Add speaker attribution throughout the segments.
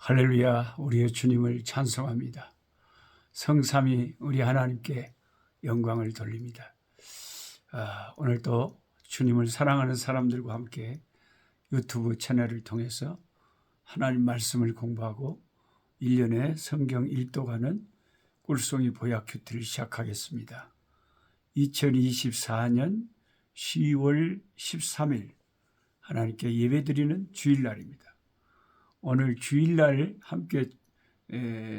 Speaker 1: 할렐루야, 우리의 주님을 찬송합니다. 성삼위 우리 하나님께 영광을 돌립니다. 오늘도 주님을 사랑하는 사람들과 함께 유튜브 채널을 통해서 하나님 말씀을 공부하고 1년에 성경 일독하는 꿀송이 보약 큐티를 시작하겠습니다. 2024년 10월 13일 하나님께 예배드리는 주일날입니다. 오늘 주일날 함께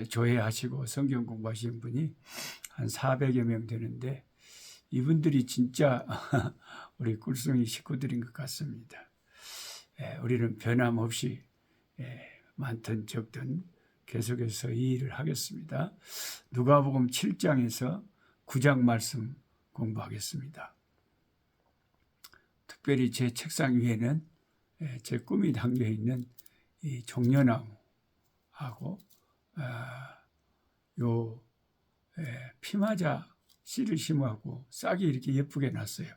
Speaker 1: 조회하시고 성경 공부하시는 분이 한 400여 명 되는데 이분들이 진짜 우리 꿀송이 식구들인 것 같습니다. 우리는 변함없이 많든 적든 계속해서 이 일을 하겠습니다. 누가복음 7장에서 9장 말씀 공부하겠습니다. 특별히 제 책상 위에는 제 꿈이 담겨 있는 이 종려나무하고 피마자 씨를 심어갖고 싹이 이렇게 예쁘게 났어요.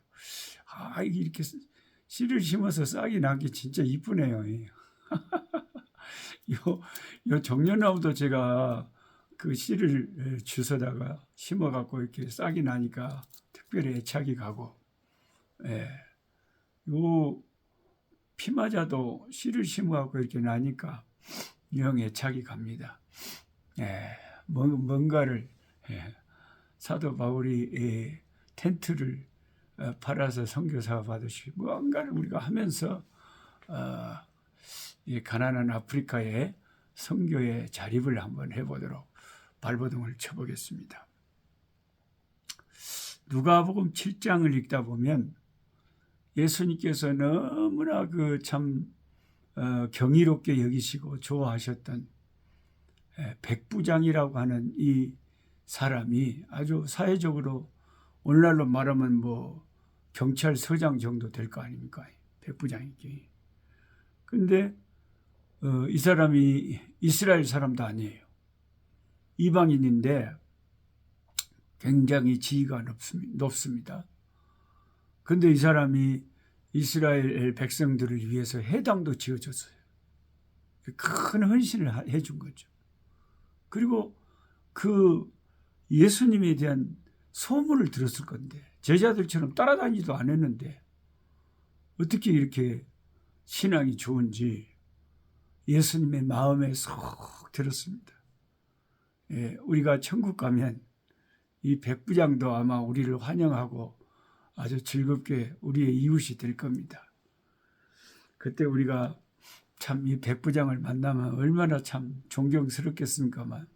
Speaker 1: 이렇게 씨를 심어서 싹이 난 게 진짜 이쁘네요. 요 종려나무도 제가 그 씨를 주워다가 심어갖고 이렇게 싹이 나니까 특별히 애착이 가고, 요 피마자도 씨를 심어갖고 이렇게 나니까 영 애착이 갑니다. 뭔가를 사도 바울이 텐트를 팔아서 선교사 받으시고 뭔가를 우리가 하면서 이 가난한 아프리카의 선교의 자립을 한번 해보도록 발버둥을 쳐보겠습니다. 누가복음 7장을 읽다 보면 예수님께서 너무나 경이롭게 여기시고 좋아하셨던 백부장이라고 하는 이 사람이 아주 사회적으로 오늘날로 말하면 경찰서장 정도 될 거 아닙니까? 백부장이기. 근데 이 사람이 이스라엘 사람도 아니에요. 이방인인데 굉장히 지위가 높습니다. 근데 이 사람이 이스라엘 백성들을 위해서 회당도 지어줬어요. 큰 헌신을 해준 거죠. 그리고 그 예수님에 대한 소문을 들었을 건데 제자들처럼 따라다니지도 않았는데 어떻게 이렇게 신앙이 좋은지 예수님의 마음에 쏙 들었습니다. 우리가 천국 가면 이 백부장도 아마 우리를 환영하고 아주 즐겁게 우리의 이웃이 될 겁니다. 그때 우리가 참 이 백부장을 만나면 얼마나 참 존경스럽겠습니까만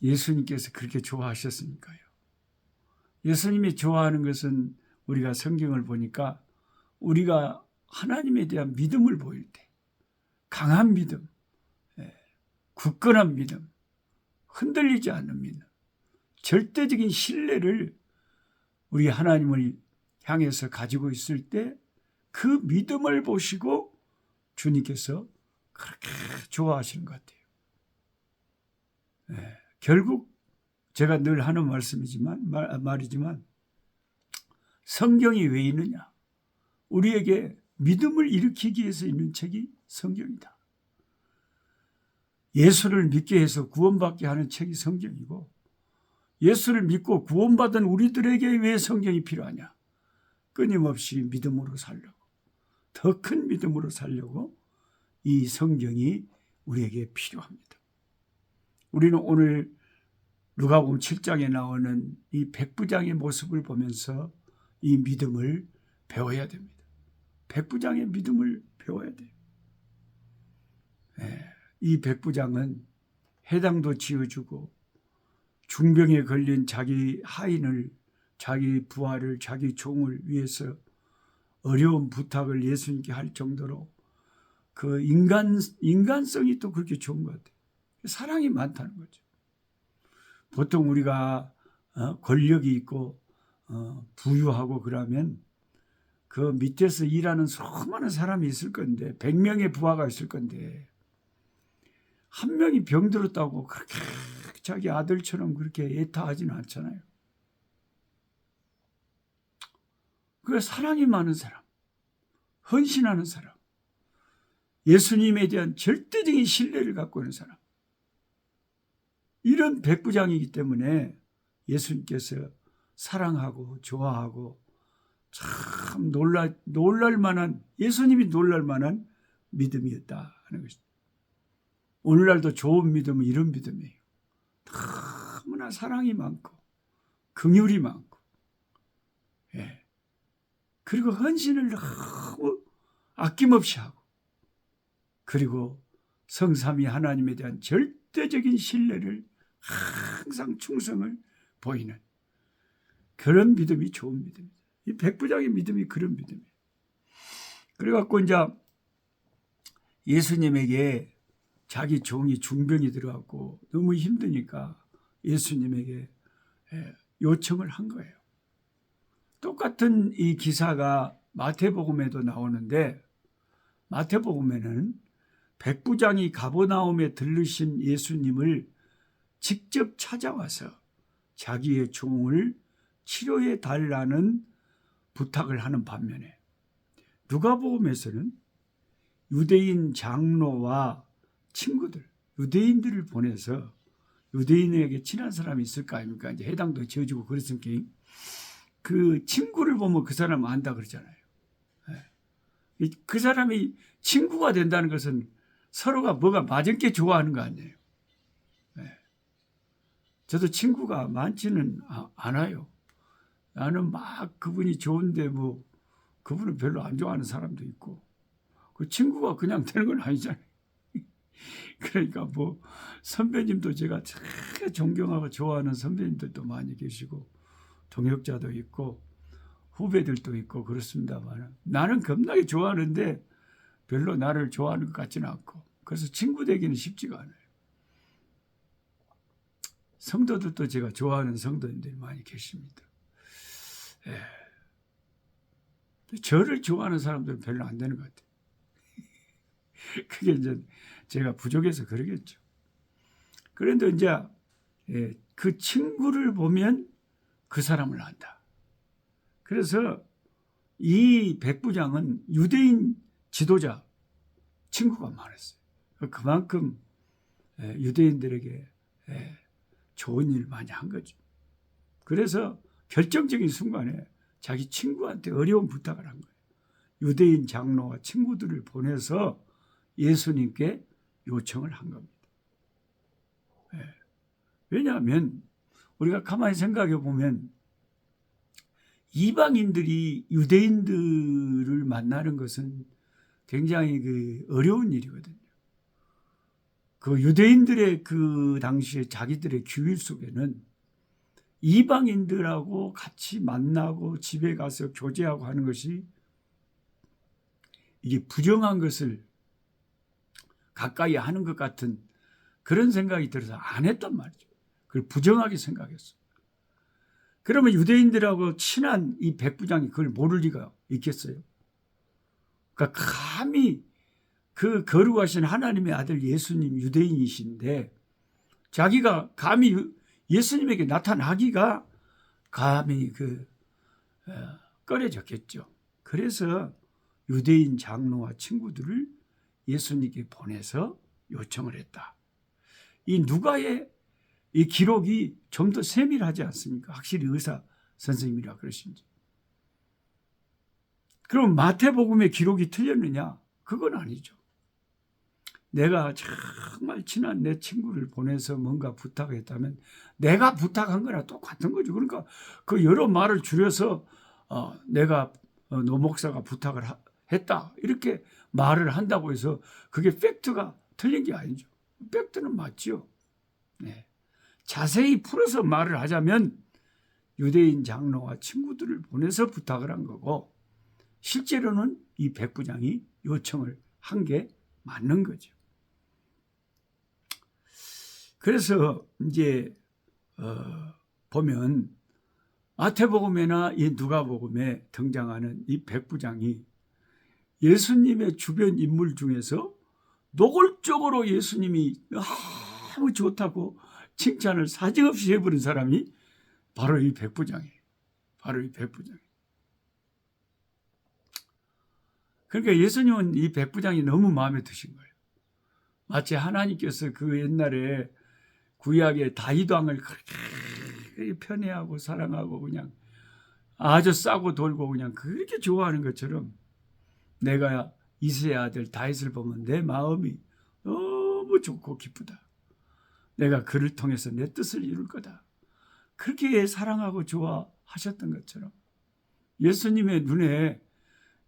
Speaker 1: 예수님께서 그렇게 좋아하셨으니까요. 예수님이 좋아하는 것은 우리가 성경을 보니까 우리가 하나님에 대한 믿음을 보일 때 강한 믿음, 굳건한 믿음, 흔들리지 않는 믿음, 절대적인 신뢰를 우리 하나님을 향해서 가지고 있을 때 그 믿음을 보시고 주님께서 그렇게 좋아하시는 것 같아요. 결국 제가 늘 하는 말이지만 성경이 왜 있느냐? 우리에게 믿음을 일으키기 위해서 있는 책이 성경이다. 예수를 믿게 해서 구원받게 하는 책이 성경이고 예수를 믿고 구원받은 우리들에게 왜 성경이 필요하냐? 끊임없이 믿음으로 살려고, 더 큰 믿음으로 살려고 이 성경이 우리에게 필요합니다. 우리는 오늘 누가복음 7장에 나오는 이 백부장의 모습을 보면서 이 믿음을 배워야 됩니다. 백부장의 믿음을 배워야 돼요. 이 백부장은 회당도 지어주고 중병에 걸린 자기 하인을, 자기 부하를, 자기 종을 위해서 어려운 부탁을 예수님께 할 정도로 그 인간성이 또 그렇게 좋은 것 같아요. 사랑이 많다는 거죠. 보통 우리가 권력이 있고 부유하고 그러면 그 밑에서 일하는 수많은 사람이 있을 건데 100명의 부하가 있을 건데 한 명이 병들었다고 그렇게 자기 아들처럼 그렇게 애타하지는 않잖아요. 그 사랑이 많은 사람, 헌신하는 사람, 예수님에 대한 절대적인 신뢰를 갖고 있는 사람. 이런 백부장이기 때문에 예수님께서 사랑하고 좋아하고 참 놀랄 만한, 예수님이 놀랄 만한 믿음이었다 하는 것입니다. 오늘날도 좋은 믿음은 이런 믿음이에요. 너무나 사랑이 많고 긍휼이 많고, 예. 그리고 헌신을 너무 아낌없이 하고, 그리고 성삼위 하나님에 대한 절대적인 신뢰를 항상 충성을 보이는 그런 믿음이 좋은 믿음입니다. 이 백부장의 믿음이 그런 믿음이에요. 그래갖고 이제 예수님에게 자기 종이 중병이 들어갔고 너무 힘드니까 예수님에게 요청을 한 거예요. 똑같은 이 기사가 마태복음에도 나오는데, 마태복음에는 백부장이 가버나움에 들르신 예수님을 직접 찾아와서 자기의 종을 치료해 달라는 부탁을 하는 반면에, 누가복음에서는 유대인 장로와 친구들, 유대인들을 보내서, 유대인에게 친한 사람이 있을 거 아닙니까? 이제 해당도 지어주고 그랬으니까 그 친구를 보면 그 사람 안다 그러잖아요. 그 사람이 친구가 된다는 것은 서로가 뭐가 맞은게 좋아하는 거 아니에요. 저도 친구가 많지는 않아요. 나는 막 그분이 좋은데 뭐 그분은 별로 안 좋아하는 사람도 있고, 그 친구가 그냥 되는 건 아니잖아요. 그러니까 뭐 선배님도 제가 되게 존경하고 좋아하는 선배님들도 많이 계시고 동역자도 있고 후배들도 있고 그렇습니다만, 나는 겁나게 좋아하는데 별로 나를 좋아하는 것 같지는 않고, 그래서 친구 되기는 쉽지가 않아요. 성도들도 제가 좋아하는 성도님들이 많이 계십니다. 저를 좋아하는 사람들은 별로 안 되는 것 같아요. 그게 이제 제가 부족해서 그러겠죠. 그런데 이제 그 친구를 보면 그 사람을 안다. 그래서 이 백부장은 유대인 지도자 친구가 많았어요. 그만큼 유대인들에게 좋은 일을 많이 한 거죠. 그래서 결정적인 순간에 자기 친구한테 어려운 부탁을 한 거예요. 유대인 장로와 친구들을 보내서 예수님께 요청을 한 겁니다. 왜냐하면 우리가 가만히 생각해 보면 이방인들이 유대인들을 만나는 것은 굉장히 어려운 일이거든요. 그 유대인들의 그 당시에 자기들의 규율 속에는 이방인들하고 같이 만나고 집에 가서 교제하고 하는 것이 이게 부정한 것을 가까이 하는 것 같은 그런 생각이 들어서 안 했단 말이죠. 그걸 부정하게 생각했어요. 그러면 유대인들하고 친한 이 백부장이 그걸 모를 리가 있겠어요? 그러니까 감히 그 거룩하신 하나님의 아들 예수님 유대인이신데 자기가 감히 예수님에게 나타나기가 감히 꺼려졌겠죠. 그래서 유대인 장로와 친구들을 예수님께 보내서 요청을 했다. 이 누가의 이 기록이 좀 더 세밀하지 않습니까? 확실히 의사 선생님이라 그러신지. 그럼 마태복음의 기록이 틀렸느냐? 그건 아니죠. 내가 정말 친한 내 친구를 보내서 뭔가 부탁했다면 내가 부탁한 거나 똑같은 거죠. 그러니까 그 여러 말을 줄여서 내가 노 목사가 부탁을 했다 이렇게 말을 한다고 해서 그게 팩트가 틀린 게 아니죠. 팩트는 맞죠. 네. 자세히 풀어서 말을 하자면 유대인 장로와 친구들을 보내서 부탁을 한 거고, 실제로는 이 백부장이 요청을 한 게 맞는 거죠. 그래서 이제 보면 마태복음이나 이 누가복음에 등장하는 이 백부장이 예수님의 주변 인물 중에서 노골적으로 예수님이 너무 좋다고 칭찬을 사정없이 해버린 사람이 바로 이 백부장이에요. 바로 이 백부장. 그러니까 예수님은 이 백부장이 너무 마음에 드신 거예요. 마치 하나님께서 그 옛날에 구약의 다윗 왕을 그렇게 편애하고 사랑하고 그냥 아주 싸고 돌고 그냥 그렇게 좋아하는 것처럼 내가 이새의 아들 다윗을 보면 내 마음이 너무 좋고 기쁘다. 내가 그를 통해서 내 뜻을 이룰 거다. 그렇게 사랑하고 좋아하셨던 것처럼 예수님의 눈에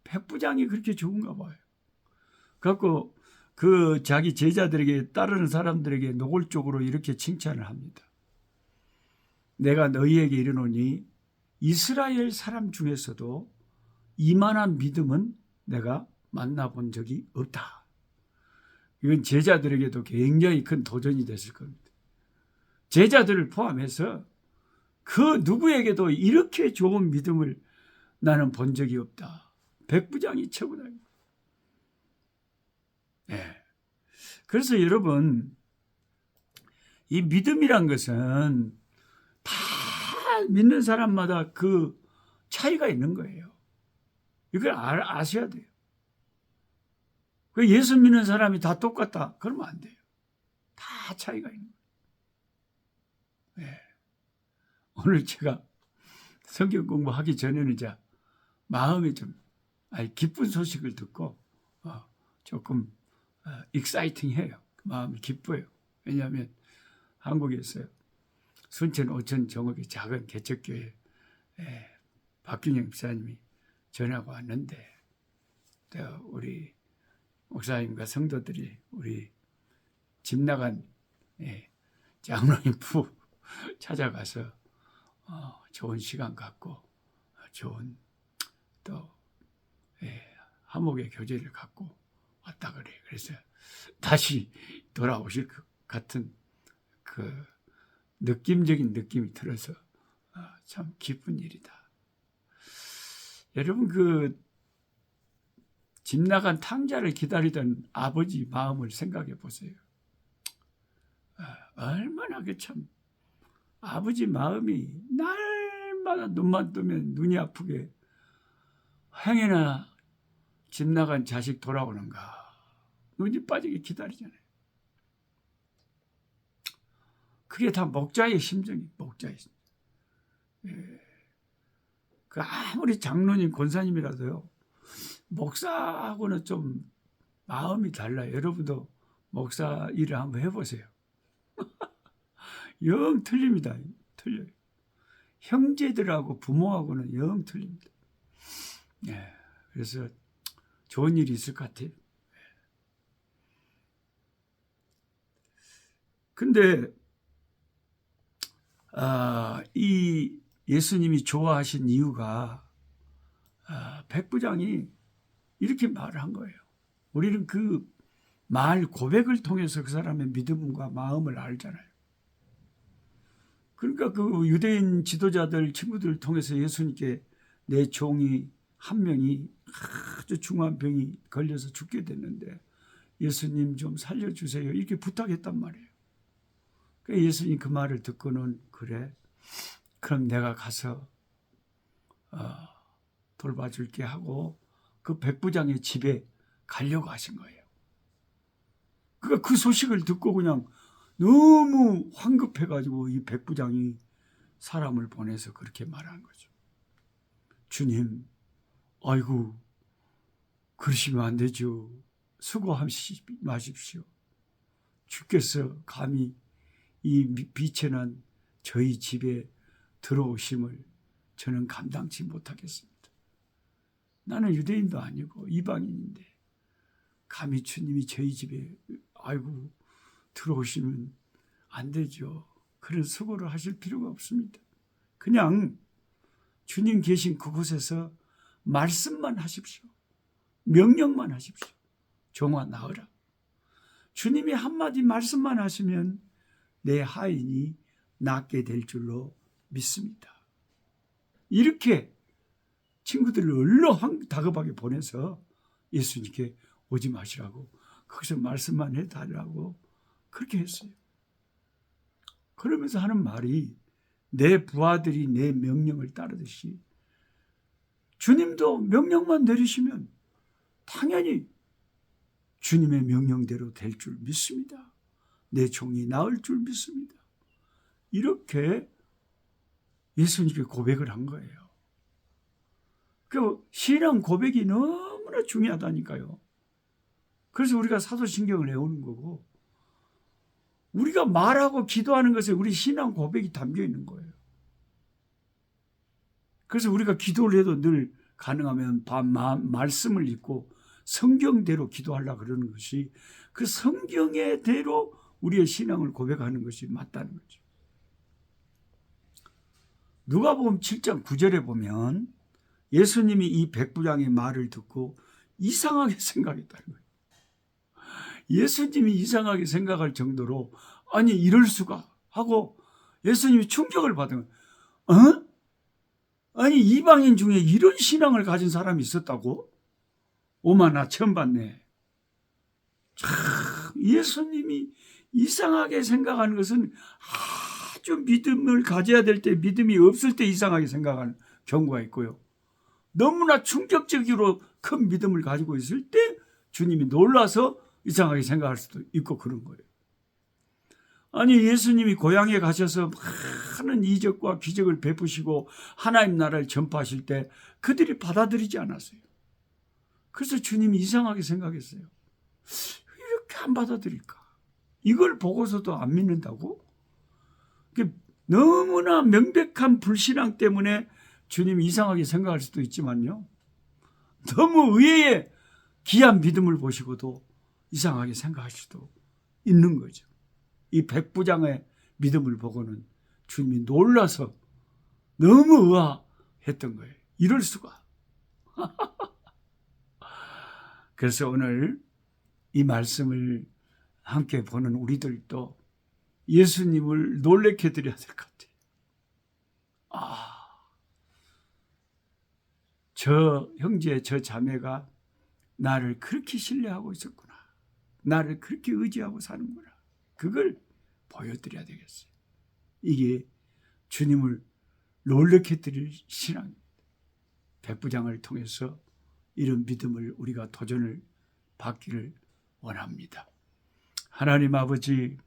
Speaker 1: 백부장이 그렇게 좋은가 봐요. 그래갖고 그 자기 제자들에게 따르는 사람들에게 노골적으로 이렇게 칭찬을 합니다. 내가 너희에게 이르노니 이스라엘 사람 중에서도 이만한 믿음은 내가 만나본 적이 없다. 이건 제자들에게도 굉장히 큰 도전이 됐을 겁니다. 제자들을 포함해서 그 누구에게도 이렇게 좋은 믿음을 나는 본 적이 없다. 백부장이 최고다. 네. 그래서 여러분, 이 믿음이란 것은 다 믿는 사람마다 그 차이가 있는 거예요. 이걸 아셔야 돼요. 예수 믿는 사람이 다 똑같다. 그러면 안 돼요. 다 차이가 있는 거예요. 네. 오늘 제가 성경 공부하기 전에는 이제 마음이 좀 기쁜 소식을 듣고 조금 익사이팅해요. 마음이 기뻐요. 왜냐하면 한국에서 순천 오천 정읍의 작은 개척교회 박균영 집사님이 전화가 왔는데 우리 목사님과 성도들이 우리 집 나간 장로님 부 찾아가서 좋은 시간 갖고 좋은 또 화목의 교제를 갖고 왔다 그래. 그래서 다시 돌아오실 것 같은 그 느낌적인 느낌이 들어서 참 기쁜 일이다. 여러분 그 집 나간 탕자를 기다리던 아버지 마음을 생각해 보세요. 얼마나 그 참 아버지 마음이 날마다 눈만 뜨면 눈이 아프게 행여나 집 나간 자식 돌아오는가 눈이 빠지게 기다리잖아요. 그게 다 목자의 심정이 목자의 심정. 그 아무리 장로님 권사님이라도요 목사하고는 좀 마음이 달라요. 여러분도 목사 일을 한번 해보세요. 영 틀립니다. 틀려요. 형제들하고 부모하고는 영 틀립니다. 그래서 좋은 일이 있을 것 같아요. 근데 이 예수님이 좋아하신 이유가 백부장이 이렇게 말을 한 거예요. 우리는 그 말 고백을 통해서 그 사람의 믿음과 마음을 알잖아요. 그러니까 그 유대인 지도자들 친구들을 통해서 예수님께 내 종이 한 명이 아주 중한 병이 걸려서 죽게 됐는데 예수님 좀 살려주세요 이렇게 부탁했단 말이에요. 그러니까 예수님 그 말을 듣고는 그래 그럼 내가 가서 돌봐줄게 하고 그 백부장의 집에 가려고 하신 거예요. 그러니까 그 소식을 듣고 그냥 너무 황급해가지고 이 백부장이 사람을 보내서 그렇게 말한 거죠. 주님, 아이고 그러시면 안 되죠. 수고하지 마십시오. 주께서 감히 이 비천한 저희 집에 들어오심을 저는 감당치 못하겠습니다. 나는 유대인도 아니고 이방인인데 감히 주님이 저희 집에 아이고 들어오시면 안 되죠. 그런 수고를 하실 필요가 없습니다. 그냥 주님 계신 그곳에서 말씀만 하십시오. 명령만 하십시오. 종아 나으라. 주님이 한마디 말씀만 하시면 내 하인이 낫게 될 줄로 믿습니다. 이렇게 친구들을 얼른 다급하게 보내서 예수님께 오지 마시라고 거기서 말씀만 해달라고 그렇게 했어요. 그러면서 하는 말이 내 부하들이 내 명령을 따르듯이 주님도 명령만 내리시면 당연히 주님의 명령대로 될 줄 믿습니다. 내 종이 나을 줄 믿습니다. 이렇게 예수님께 고백을 한 거예요. 그 신앙 고백이 너무나 중요하다니까요. 그래서 우리가 사도신경을 외우는 거고, 우리가 말하고 기도하는 것에 우리 신앙 고백이 담겨 있는 거예요. 그래서 우리가 기도를 해도 늘 가능하면 말씀을 읽고 성경대로 기도하려고 그러는 것이, 그 성경의 대로 우리의 신앙을 고백하는 것이 맞다는 거죠. 누가복음 7장 9절에 보면 예수님이 이 백부장의 말을 듣고 이상하게 생각했다는 거예요. 예수님이 이상하게 생각할 정도로, 아니 이럴 수가 하고 예수님이 충격을 받은 거예요. 아니 이방인 중에 이런 신앙을 가진 사람이 있었다고? 오마, 나 처음 봤네. 참, 예수님이 이상하게 생각하는 것은 아주 믿음을 가져야 될 때, 믿음이 없을 때 이상하게 생각하는 경우가 있고요. 너무나 충격적으로 큰 믿음을 가지고 있을 때 주님이 놀라서 이상하게 생각할 수도 있고 그런 거예요. 아니 예수님이 고향에 가셔서 많은 이적과 기적을 베푸시고 하나님 나라를 전파하실 때 그들이 받아들이지 않았어요. 그래서 주님이 이상하게 생각했어요. 이렇게 안 받아들일까? 이걸 보고서도 안 믿는다고? 너무나 명백한 불신앙 때문에 주님이 이상하게 생각할 수도 있지만요, 너무 의외의 귀한 믿음을 보시고도 이상하게 생각할 수도 있는 거죠. 이 백부장의 믿음을 보고는 주님이 놀라서 너무 의아했던 거예요. 이럴 수가. 그래서 오늘 이 말씀을 함께 보는 우리들도 예수님을 놀래켜 드려야 될 것 같아요. 저 형제, 저 자매가 나를 그렇게 신뢰하고 있었구나. 나를 그렇게 의지하고 사는구나. 그걸 보여드려야 되겠어요. 이게 주님을 놀래켜 드릴 신앙입니다. 백부장을 통해서 이런 믿음을 우리가 도전을 받기를 원합니다. 하나님 아버지,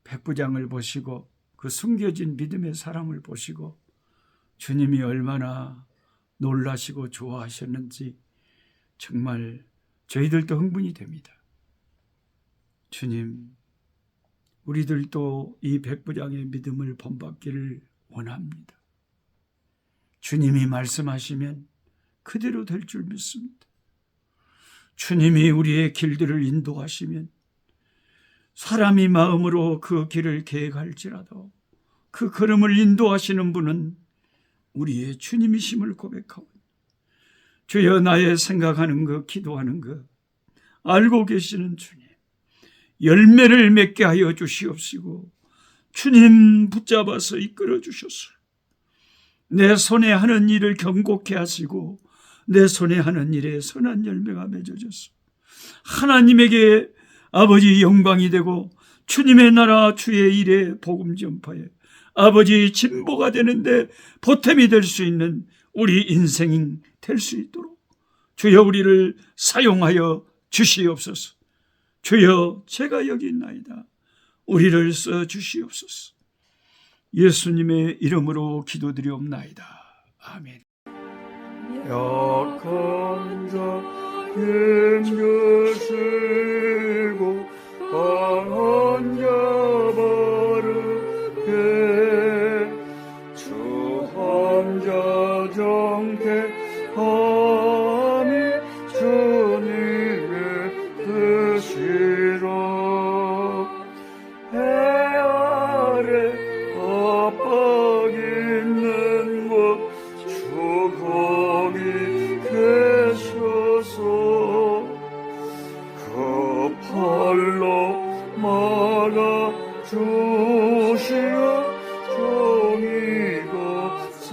Speaker 1: 백부장을 보시고 그 숨겨진 믿음의 사람을 보시고 주님이 얼마나 놀라시고 좋아하셨는지 정말 저희들도 흥분이 됩니다. 주님, 우리들도 이 백부장의 믿음을 본받기를 원합니다. 주님이 말씀하시면 그대로 될 줄 믿습니다. 주님이 우리의 길들을 인도하시면 사람이 마음으로 그 길을 계획할지라도 그 걸음을 인도하시는 분은 우리의 주님이심을 고백하오. 주여, 나의 생각하는 것, 기도하는 것 알고 계시는 주님, 열매를 맺게 하여 주시옵시고 주님 붙잡아서 이끌어 주셔서 내 손에 하는 일을 경고케 하시고 내 손에 하는 일에 선한 열매가 맺어져서 하나님에게 아버지 영광이 되고 주님의 나라 주의 일에 복음 전파에 아버지 진보가 되는데 보탬이 될 수 있는 우리 인생이 될 수 있도록 주여 우리를 사용하여 주시옵소서. 주여, 제가 여기 있나이다. 우리를 써 주시옵소서. 예수님의 이름으로 기도드리옵나이다. 아멘.
Speaker 2: 약한 자 힘주시고 강한 자 바르게 주한 자 정케함이 주님의 뜻이라. 해 아래 압박 있는 곳 주 거기 계셔서 그 팔로 막아 주시어 종이가 서